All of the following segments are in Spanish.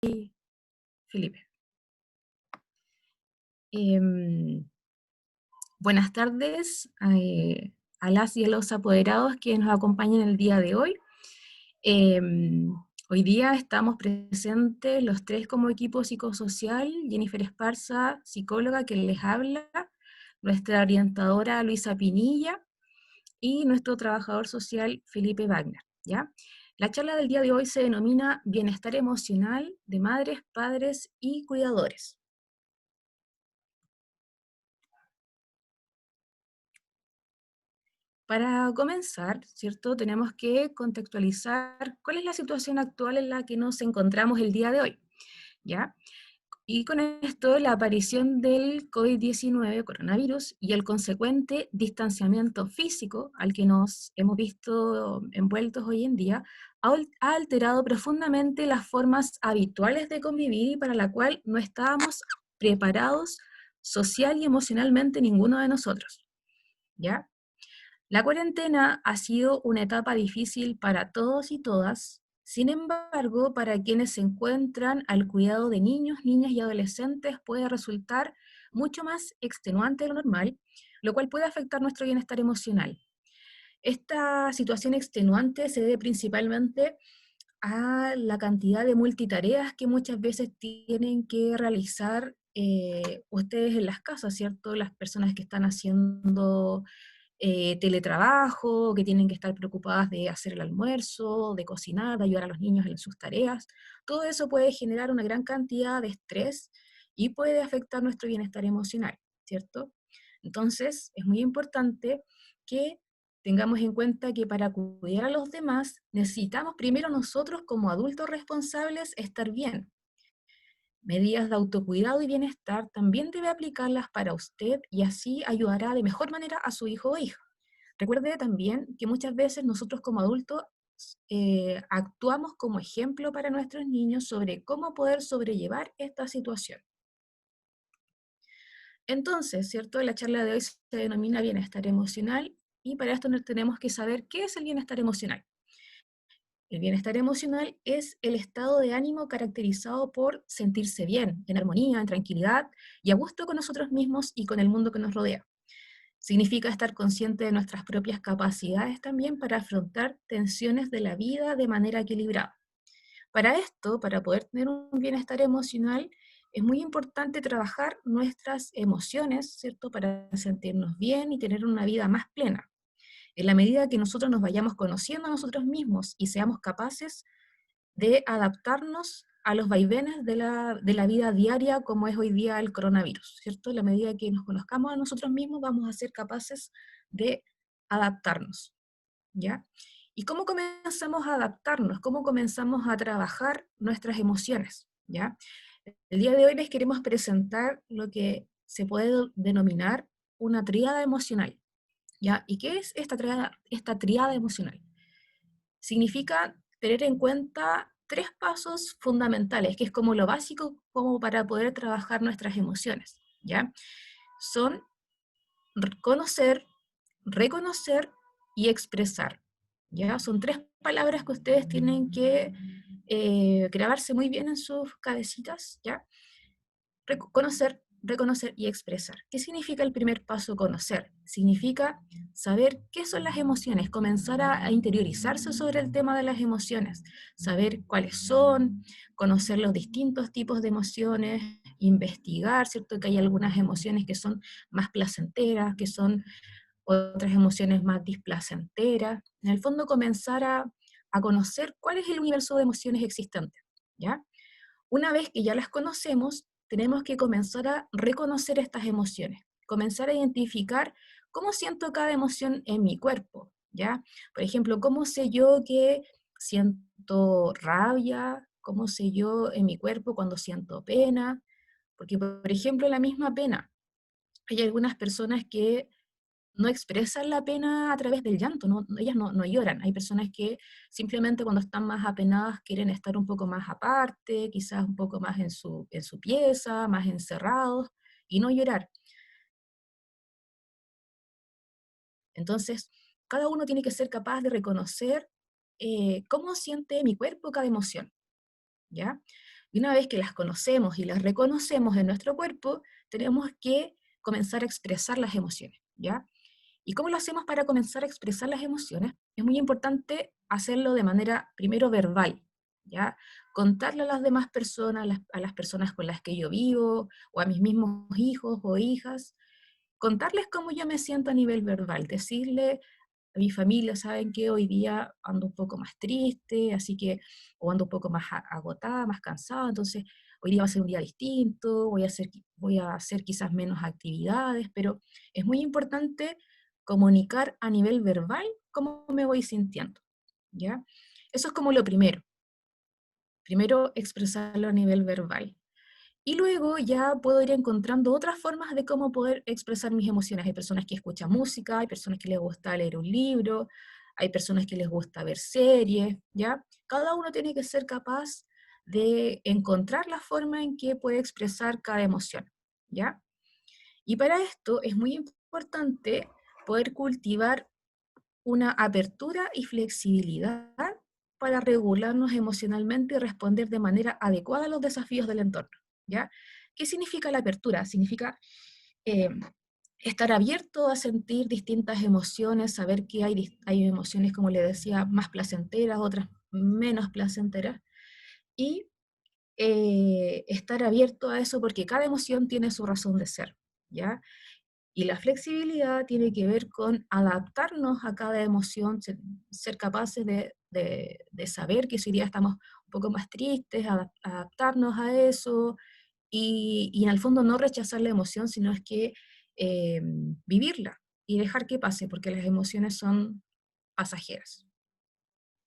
Felipe. Em, Buenas tardes a las y a los apoderados que nos acompañan el día de hoy. Hoy día estamos presentes los tres como equipo psicosocial: Jennifer Esparza, psicóloga que les habla, nuestra orientadora Luisa Pinilla y nuestro trabajador social Felipe Wagner, ¿ya? La charla del día de hoy se denomina Bienestar emocional de madres, padres y cuidadores. Para comenzar, ¿cierto? Tenemos que contextualizar cuál es la situación actual en la que nos encontramos el día de hoy, ¿ya? Y con esto, la aparición del COVID-19, coronavirus, y el consecuente distanciamiento físico al que nos hemos visto envueltos hoy en día, ha alterado profundamente las formas habituales de convivir y para la cual no estábamos preparados social y emocionalmente ninguno de nosotros, ¿ya? La cuarentena ha sido una etapa difícil para todos y todas. Sin embargo, para quienes se encuentran al cuidado de niños, niñas y adolescentes puede resultar mucho más extenuante de lo normal, lo cual puede afectar nuestro bienestar emocional. Esta situación extenuante se debe principalmente a la cantidad de multitareas que muchas veces tienen que realizar ustedes en las casas, ¿cierto? Las personas que están haciendo teletrabajo, que tienen que estar preocupadas de hacer el almuerzo, de cocinar, de ayudar a los niños en sus tareas. Todo eso puede generar una gran cantidad de estrés y puede afectar nuestro bienestar emocional, ¿cierto? Entonces, es muy importante que tengamos en cuenta que para cuidar a los demás necesitamos primero nosotros como adultos responsables estar bien. Medidas de autocuidado y bienestar también debe aplicarlas para usted y así ayudará de mejor manera a su hijo o hija. Recuerde también que muchas veces nosotros como adultos actuamos como ejemplo para nuestros niños sobre cómo poder sobrellevar esta situación. Entonces, ¿cierto? La charla de hoy se denomina bienestar emocional y para esto tenemos que saber qué es el bienestar emocional. El bienestar emocional es el estado de ánimo caracterizado por sentirse bien, en armonía, en tranquilidad y a gusto con nosotros mismos y con el mundo que nos rodea. Significa estar consciente de nuestras propias capacidades también para afrontar tensiones de la vida de manera equilibrada. Para esto, para poder tener un bienestar emocional, es muy importante trabajar nuestras emociones, ¿cierto? Para sentirnos bien y tener una vida más plena. En la medida que nosotros nos vayamos conociendo a nosotros mismos y seamos capaces de adaptarnos a los vaivenes de la vida diaria como es hoy día el coronavirus, ¿cierto? En la medida que nos conozcamos a nosotros mismos vamos a ser capaces de adaptarnos, ¿ya? ¿Y cómo comenzamos a adaptarnos? ¿Cómo comenzamos a trabajar nuestras emociones? ¿Ya? El día de hoy les queremos presentar lo que se puede denominar una tríada emocional, ¿ya? ¿Y qué es esta tríada emocional? Significa tener en cuenta tres pasos fundamentales, que es como lo básico como para poder trabajar nuestras emociones, ¿ya? Son conocer, reconocer y expresar, ¿ya? Son tres palabras que ustedes tienen que grabarse muy bien en sus cabecitas, ¿ya? Conocer, reconocer y expresar. ¿Qué significa el primer paso, conocer? Significa saber qué son las emociones, comenzar a interiorizarse sobre el tema de las emociones, saber cuáles son, conocer los distintos tipos de emociones, investigar, ¿cierto? Que hay algunas emociones que son más placenteras, que son otras emociones más displacenteras. En el fondo, comenzar a conocer cuál es el universo de emociones existente, ¿ya? Una vez que ya las conocemos, tenemos que comenzar a reconocer estas emociones, comenzar a identificar cómo siento cada emoción en mi cuerpo, ¿ya? Por ejemplo, ¿cómo sé yo que siento rabia? ¿Cómo sé yo en mi cuerpo cuando siento pena? Porque, por ejemplo, la misma pena. Hay algunas personas que no expresan la pena a través del llanto, ellas no lloran. Hay personas que simplemente cuando están más apenadas quieren estar un poco más aparte, quizás un poco más en su pieza, más encerrados, y no llorar. Entonces, cada uno tiene que ser capaz de reconocer cómo siente mi cuerpo cada emoción, ¿ya? Y una vez que las conocemos y las reconocemos en nuestro cuerpo, tenemos que comenzar a expresar las emociones, ¿ya? ¿Y cómo lo hacemos para comenzar a expresar las emociones? Es muy importante hacerlo de manera, primero, verbal, ¿ya? Contarle a las demás personas, a las personas con las que yo vivo, o a mis mismos hijos o hijas, contarles cómo yo me siento a nivel verbal, decirle a mi familia, saben que hoy día ando un poco más triste, así que, o ando un poco más agotada, más cansada, entonces hoy día va a ser un día distinto, voy a hacer quizás menos actividades, pero es muy importante comunicar a nivel verbal cómo me voy sintiendo, ¿ya? Eso es como lo primero. Primero expresarlo a nivel verbal. Y luego ya puedo ir encontrando otras formas de cómo poder expresar mis emociones. Hay personas que escuchan música, hay personas que les gusta leer un libro, hay personas que les gusta ver series, ¿ya? Cada uno tiene que ser capaz de encontrar la forma en que puede expresar cada emoción, ¿ya? Y para esto es muy importante poder cultivar una apertura y flexibilidad para regularnos emocionalmente y responder de manera adecuada a los desafíos del entorno, ¿ya? ¿Qué significa la apertura? Significa eh, estar abierto a sentir distintas emociones, saber que hay emociones, como le decía, más placenteras, otras menos placenteras, y estar abierto a eso porque cada emoción tiene su razón de ser, ¿ya? Y la flexibilidad tiene que ver con adaptarnos a cada emoción, ser capaces de saber que si hoy día estamos un poco más tristes, adaptarnos a eso y en el fondo no rechazar la emoción, sino es que eh, vivirla y dejar que pase, porque las emociones son pasajeras,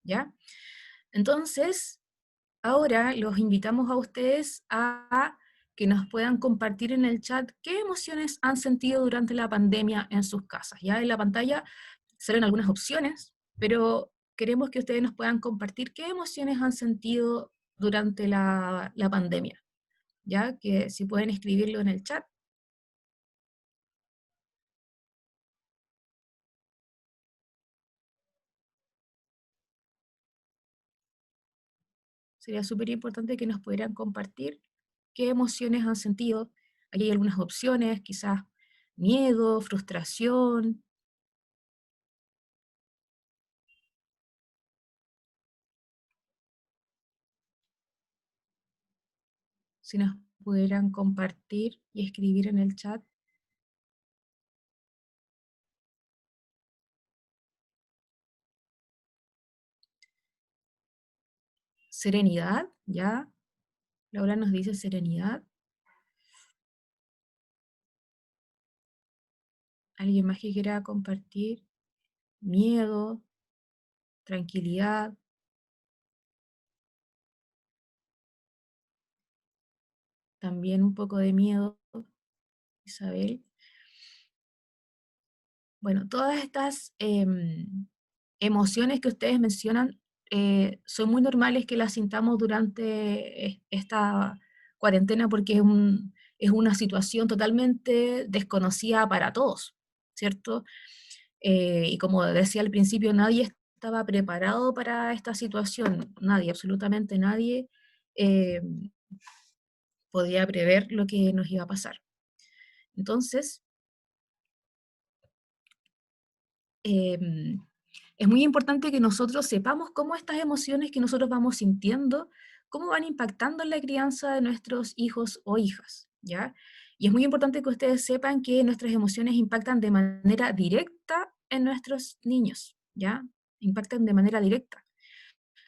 ¿ya? Entonces, ahora los invitamos a ustedes a que nos puedan compartir en el chat qué emociones han sentido durante la pandemia en sus casas. Ya en la pantalla salen algunas opciones, pero queremos que ustedes nos puedan compartir qué emociones han sentido durante la pandemia. Ya que si pueden escribirlo en el chat, sería súper importante que nos pudieran compartir qué emociones han sentido. Aquí hay algunas opciones, quizás miedo, frustración. Si nos pudieran compartir y escribir en el chat. Serenidad, ¿ya? Laura nos dice serenidad. ¿Alguien más que quiera compartir? Miedo, tranquilidad, también un poco de miedo, Isabel. Bueno, todas estas emociones que ustedes mencionan son muy normales que las sintamos durante esta cuarentena porque es una situación totalmente desconocida para todos, ¿cierto? Y como decía al principio, nadie estaba preparado para esta situación, nadie, absolutamente nadie eh, podía prever lo que nos iba a pasar. Entonces, eh, es muy importante que nosotros sepamos cómo estas emociones que nosotros vamos sintiendo, cómo van impactando en la crianza de nuestros hijos o hijas, ¿ya? Y es muy importante que ustedes sepan que nuestras emociones impactan de manera directa en nuestros niños, ¿ya? Impactan de manera directa.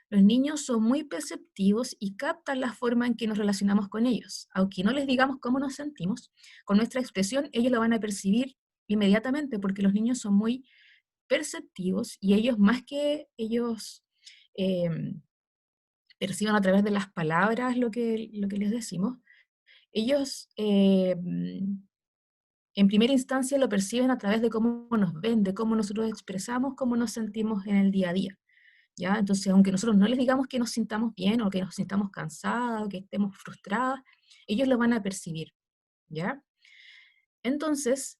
Los niños son muy perceptivos y captan la forma en que nos relacionamos con ellos. Aunque no les digamos cómo nos sentimos, con nuestra expresión ellos lo van a percibir inmediatamente porque los niños son muy perceptivos y ellos más que ellos eh, perciban a través de las palabras lo que les decimos, ellos en primera instancia lo perciben a través de cómo nos ven, de cómo nosotros expresamos, cómo nos sentimos en el día a día. ¿Ya? Entonces, aunque nosotros no les digamos que nos sintamos bien o que nos sintamos cansadas o que estemos frustradas, ellos lo van a percibir, ¿ya? Entonces,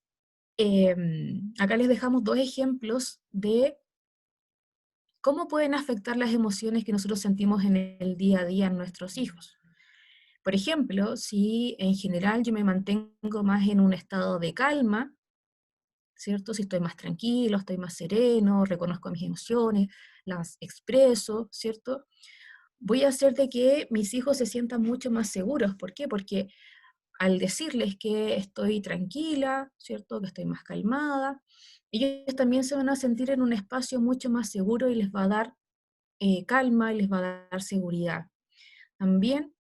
acá les dejamos dos ejemplos de cómo pueden afectar las emociones que nosotros sentimos en el día a día en nuestros hijos. Por ejemplo, si en general yo me mantengo más en un estado de calma, ¿cierto? Si estoy más tranquilo, estoy más sereno, reconozco mis emociones, las expreso, ¿cierto? Voy a hacer de que mis hijos se sientan mucho más seguros. ¿Por qué? Porque al decirles que estoy tranquila, ¿cierto? Que estoy más calmada, ellos también se van a sentir en un espacio mucho más seguro y les va a dar calma y les va a dar seguridad. También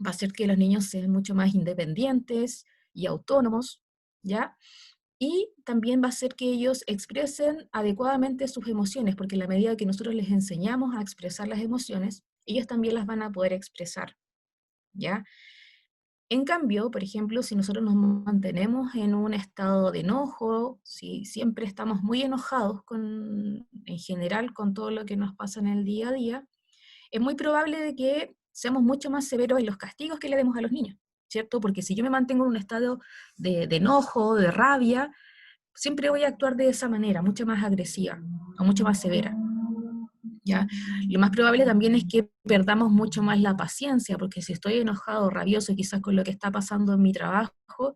va a hacer que los niños sean mucho más independientes y autónomos, ¿ya? Y también va a hacer que ellos expresen adecuadamente sus emociones, porque en la medida que nosotros les enseñamos a expresar las emociones, ellos también las van a poder expresar, ¿ya? En cambio, por ejemplo, si nosotros nos mantenemos en un estado de enojo, si siempre estamos muy enojados en general con todo lo que nos pasa en el día a día, es muy probable de que seamos mucho más severos en los castigos que le demos a los niños, ¿cierto? Porque si yo me mantengo en un estado de enojo, de rabia, siempre voy a actuar de esa manera, mucho más agresiva o mucho más severa. ¿Ya? Lo más probable también es que perdamos mucho más la paciencia, porque si estoy enojado, rabioso, quizás con lo que está pasando en mi trabajo,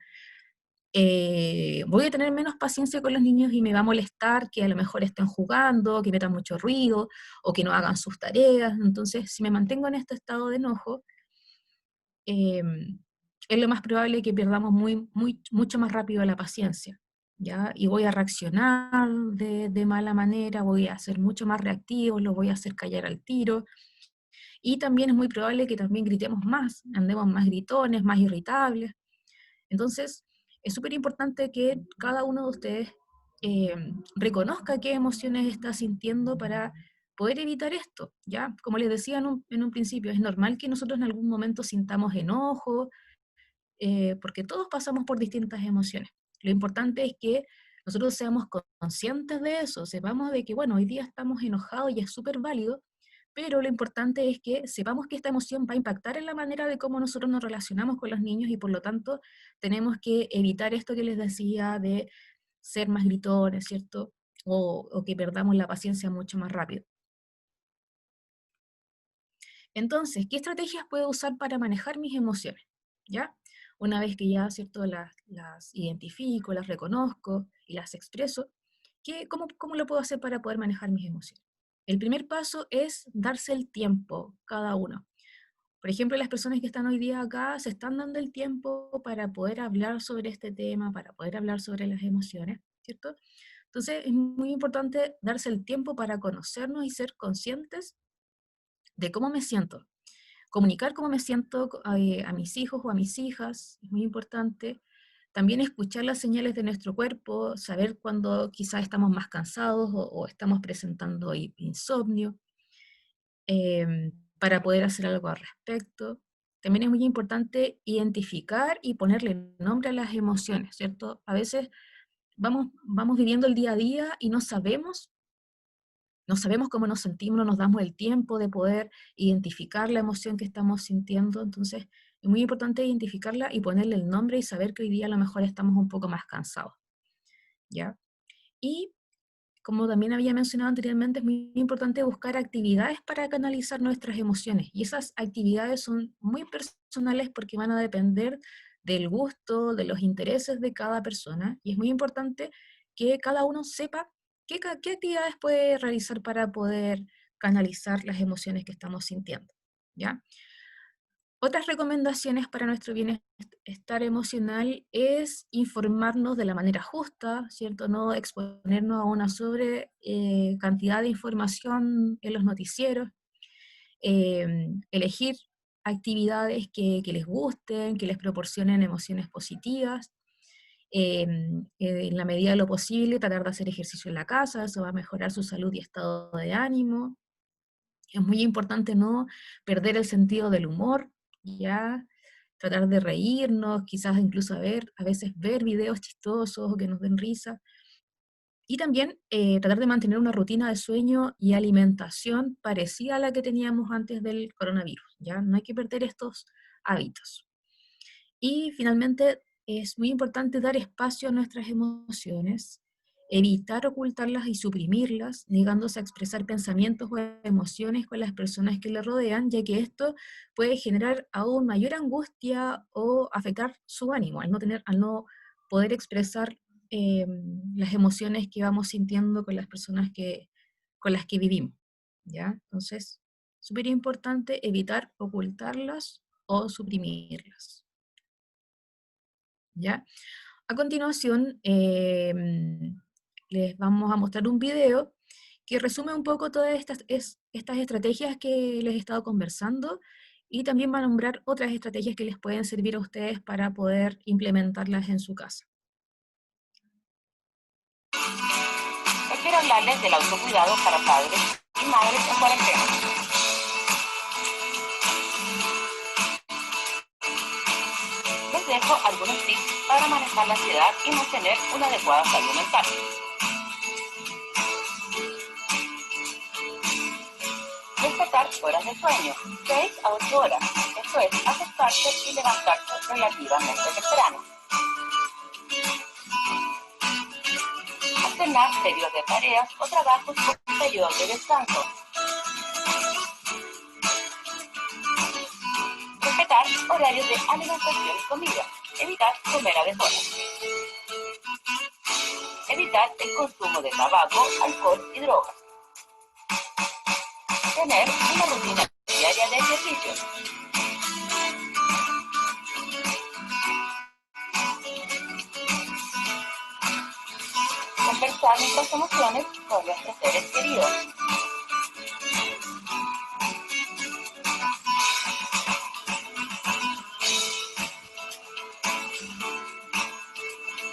voy a tener menos paciencia con los niños y me va a molestar que a lo mejor estén jugando, que metan mucho ruido o que no hagan sus tareas. Entonces, si me mantengo en este estado de enojo, eh, es lo más probable que perdamos mucho más rápido la paciencia, ¿ya? Y voy a reaccionar de mala manera, voy a ser mucho más reactivo, lo voy a hacer callar al tiro, y también es muy probable que también gritemos más, andemos más gritones, más irritables. Entonces, es súper importante que cada uno de ustedes eh, reconozca qué emociones está sintiendo para poder evitar esto, ¿ya? Como les decía en un principio, es normal que nosotros en algún momento sintamos enojo, porque todos pasamos por distintas emociones. Lo importante es que nosotros seamos conscientes de eso, sepamos de que, bueno, hoy día estamos enojados y es súper válido, pero lo importante es que sepamos que esta emoción va a impactar en la manera de cómo nosotros nos relacionamos con los niños y por lo tanto tenemos que evitar esto que les decía de ser más gritones, ¿cierto? O que perdamos la paciencia mucho más rápido. Entonces, ¿qué estrategias puedo usar para manejar mis emociones? ¿Ya? Una vez que ya, ¿cierto?, las identifico, las reconozco y las expreso, ¿cómo lo puedo hacer para poder manejar mis emociones? El primer paso es darse el tiempo, cada uno. Por ejemplo, las personas que están hoy día acá se están dando el tiempo para poder hablar sobre este tema, para poder hablar sobre las emociones, ¿cierto? Entonces, es muy importante darse el tiempo para conocernos y ser conscientes de cómo me siento, comunicar cómo me siento a mis hijos o a mis hijas, es muy importante. También escuchar las señales de nuestro cuerpo, saber cuando quizás estamos más cansados o estamos presentando insomnio, para poder hacer algo al respecto. También es muy importante identificar y ponerle nombre a las emociones, ¿cierto? A veces vamos viviendo el día a día y no sabemos cómo nos sentimos, no nos damos el tiempo de poder identificar la emoción que estamos sintiendo, entonces es muy importante identificarla y ponerle el nombre y saber que hoy día a lo mejor estamos un poco más cansados, ¿ya? Y como también había mencionado anteriormente, es muy importante buscar actividades para canalizar nuestras emociones, y esas actividades son muy personales porque van a depender del gusto, de los intereses de cada persona, y es muy importante que cada uno sepa qué actividades puede realizar para poder canalizar las emociones que estamos sintiendo, ¿ya? Otras recomendaciones para nuestro bienestar emocional es informarnos de la manera justa, ¿cierto? No exponernos a una sobre cantidad de información en los noticieros, elegir actividades que les gusten, que les proporcionen emociones positivas, en la medida de lo posible tratar de hacer ejercicio en la casa, eso va a mejorar su salud y estado de ánimo. Es muy importante no perder el sentido del humor, ya tratar de reírnos, quizás incluso a veces ver videos chistosos o que nos den risa. Y también tratar de mantener una rutina de sueño y alimentación parecida a la que teníamos antes del coronavirus, ¿ya? No hay que perder estos hábitos. Y finalmente es muy importante dar espacio a nuestras emociones, evitar ocultarlas y suprimirlas, negándose a expresar pensamientos o emociones con las personas que le rodean, ya que esto puede generar aún mayor angustia o afectar su ánimo, al no poder expresar las emociones que vamos sintiendo con las personas con las que vivimos, ¿ya? Entonces, súper importante evitar ocultarlas o suprimirlas, ¿ya? A continuación, les vamos a mostrar un video que resume un poco todas estas estrategias que les he estado conversando y también va a nombrar otras estrategias que les pueden servir a ustedes para poder implementarlas en su casa. Hoy quiero hablarles del autocuidado para padres y madres en cuarentena. Les dejo algunos tips para manejar la ansiedad y mantener una adecuada salud mental. Respetar horas de sueño, 6 a 8 horas. Esto es acostarse y levantarse relativamente temprano. Alternar periodos de tareas o trabajos con periodos de descanso. Respetar horarios de alimentación y comida. Evitar comer a deshoras. Evitar el consumo de tabaco, alcohol y drogas. Tener una rutina diaria de ejercicio. Conversar nuestras emociones con nuestros seres queridos.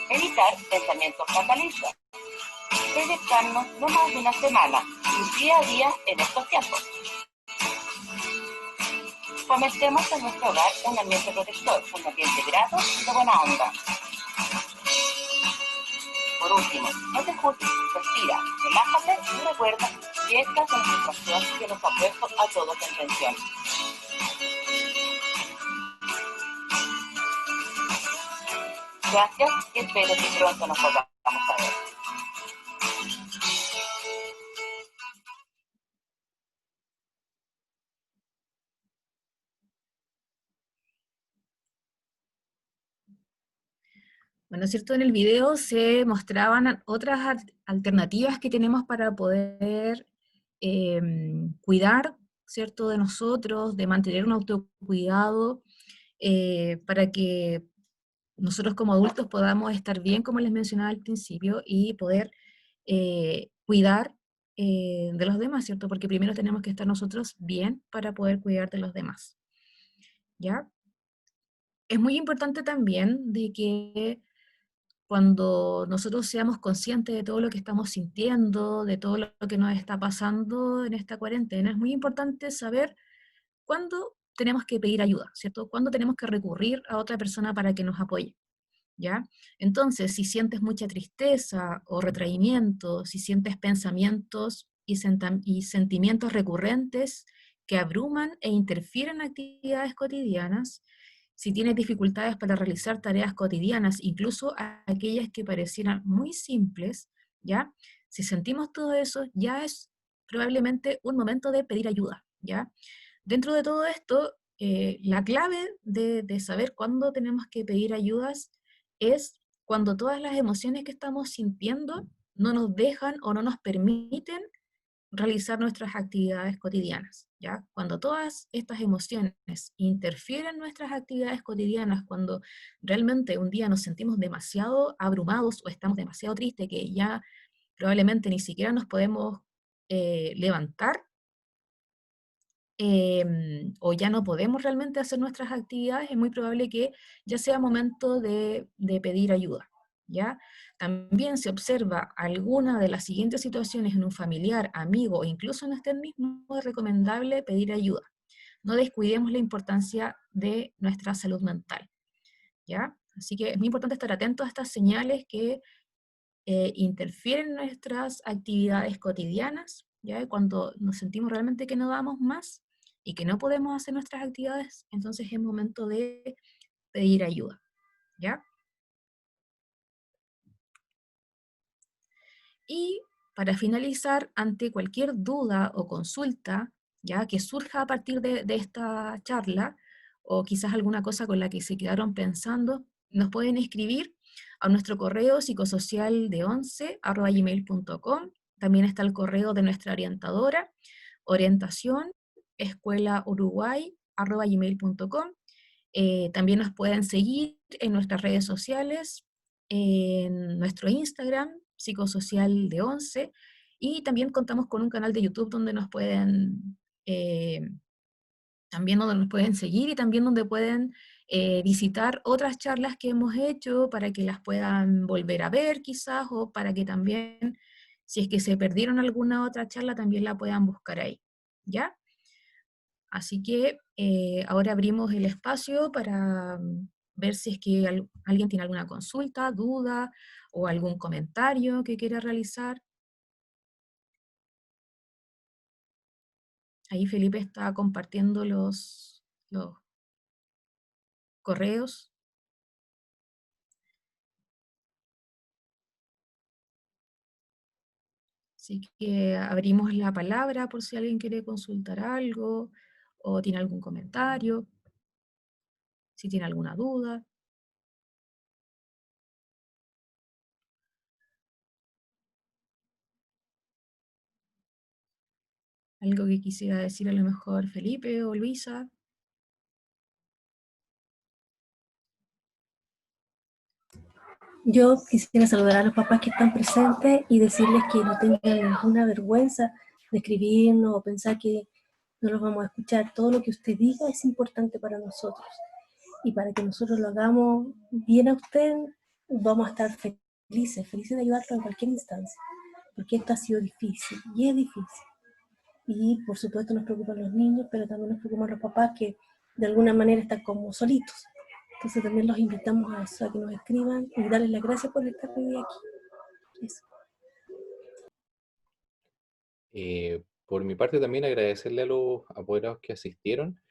Evitar pensamientos fatalistas. Proyectarnos no más de una semana y día a día en estos tiempos. Fomentemos en nuestro hogar un ambiente protector, un ambiente grato y de buena onda. Por último, no te juzgues, respira, relájate y recuerda que esta es una situación que nos ha puesto a todos en tensión. Gracias y espero que pronto nos volvamos a ver. Bueno, es cierto, en el video se mostraban otras alternativas que tenemos para poder cuidar, ¿cierto?, de nosotros, de mantener un autocuidado, para que nosotros como adultos podamos estar bien, como les mencionaba al principio, y poder cuidar de los demás, ¿cierto? Porque primero tenemos que estar nosotros bien para poder cuidar de los demás, ¿ya? Es muy importante también de que cuando nosotros seamos conscientes de todo lo que estamos sintiendo, de todo lo que nos está pasando en esta cuarentena, es muy importante saber cuándo tenemos que pedir ayuda, ¿cierto? Cuándo tenemos que recurrir a otra persona para que nos apoye, ¿ya? Entonces, si sientes mucha tristeza o retraimiento, si sientes pensamientos y sentimientos recurrentes que abruman e interfieren en actividades cotidianas, si tienes dificultades para realizar tareas cotidianas, incluso aquellas que parecieran muy simples, ¿ya? Si sentimos todo eso, ya es probablemente un momento de pedir ayuda, ¿ya? Dentro de todo esto, la clave de saber cuándo tenemos que pedir ayudas es cuando todas las emociones que estamos sintiendo no nos dejan o no nos permiten realizar nuestras actividades cotidianas, ¿ya? Cuando todas estas emociones interfieren en nuestras actividades cotidianas, cuando realmente un día nos sentimos demasiado abrumados o estamos demasiado tristes que ya probablemente ni siquiera nos podemos levantar, o ya no podemos realmente hacer nuestras actividades, es muy probable que ya sea momento de pedir ayuda, ¿ya? También se observa alguna de las siguientes situaciones en un familiar, amigo o incluso en usted mismo, es recomendable pedir ayuda. No descuidemos la importancia de nuestra salud mental, ¿ya? Así que es muy importante estar atentos a estas señales que interfieren en nuestras actividades cotidianas, ¿ya? Cuando nos sentimos realmente que no damos más y que no podemos hacer nuestras actividades, entonces es momento de pedir ayuda, ¿ya? Y para finalizar, ante cualquier duda o consulta, ya que surja a partir de esta charla, o quizás alguna cosa con la que se quedaron pensando, nos pueden escribir a nuestro correo psicosocialde11@gmail.com. También está el correo de nuestra orientadora, orientación escuelauruguay@gmail.com. También nos pueden seguir en nuestras redes sociales, en nuestro Instagram, psicosocial de 11, y también contamos con un canal de YouTube donde eh, también donde nos pueden seguir y también donde pueden visitar otras charlas que hemos hecho para que las puedan volver a ver quizás, o para que también, si es que se perdieron alguna otra charla, también la puedan buscar ahí. ¿Ya? Así que ahora abrimos el espacio para ver si es que alguien tiene alguna consulta, duda o algún comentario que quiera realizar. Ahí Felipe está compartiendo los correos. Así que abrimos la palabra por si alguien quiere consultar algo o tiene algún comentario, si tiene alguna duda. Algo que quisiera decir a lo mejor Felipe o Luisa. Yo quisiera saludar a los papás que están presentes y decirles que no tengan ninguna vergüenza de escribirnos o pensar que no los vamos a escuchar. Todo lo que usted diga es importante para nosotros. Y para que nosotros lo hagamos bien a usted, vamos a estar felices de ayudarlo en cualquier instancia. Porque esto ha sido difícil y es difícil. Y por supuesto nos preocupan los niños, pero también nos preocupan los papás que de alguna manera están como solitos. Entonces también los invitamos a eso, a que nos escriban y darles las gracias por estar hoy día aquí. Eso. Por mi parte también agradecerle a los apoderados que asistieron,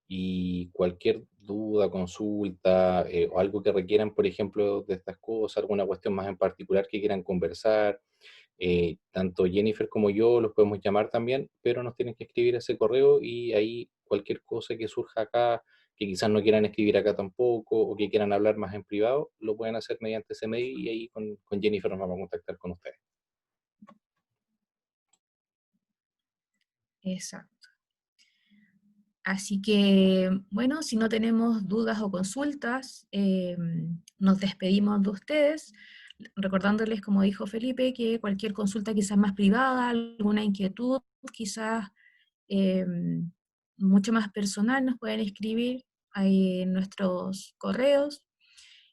y cualquier duda, consulta o algo que requieran, por ejemplo, de estas cosas, alguna cuestión más en particular que quieran conversar, tanto Jennifer como yo los podemos llamar también, pero nos tienen que escribir a ese correo, y ahí cualquier cosa que surja acá, que quizás no quieran escribir acá tampoco, o que quieran hablar más en privado, lo pueden hacer mediante ese medio, y ahí con Jennifer nos vamos a contactar con ustedes. Exacto. Así que, bueno, si no tenemos dudas o consultas, nos despedimos de ustedes, recordándoles, como dijo Felipe, que cualquier consulta quizás más privada, alguna inquietud, quizás eh, mucho más personal, nos pueden escribir ahí en nuestros correos.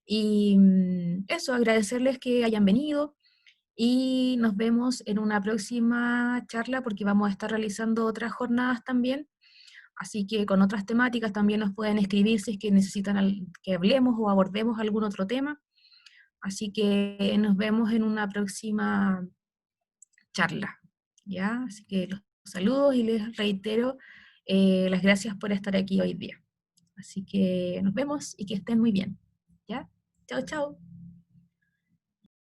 Y eso, agradecerles que hayan venido, y nos vemos en una próxima charla porque vamos a estar realizando otras jornadas también. Así que con otras temáticas también nos pueden escribir si es que necesitan que hablemos o abordemos algún otro tema. Así que nos vemos en una próxima charla, ¿ya? Así que los saludos y les reitero las gracias por estar aquí hoy día. Así que nos vemos y que estén muy bien, ¿ya? Chao, chao.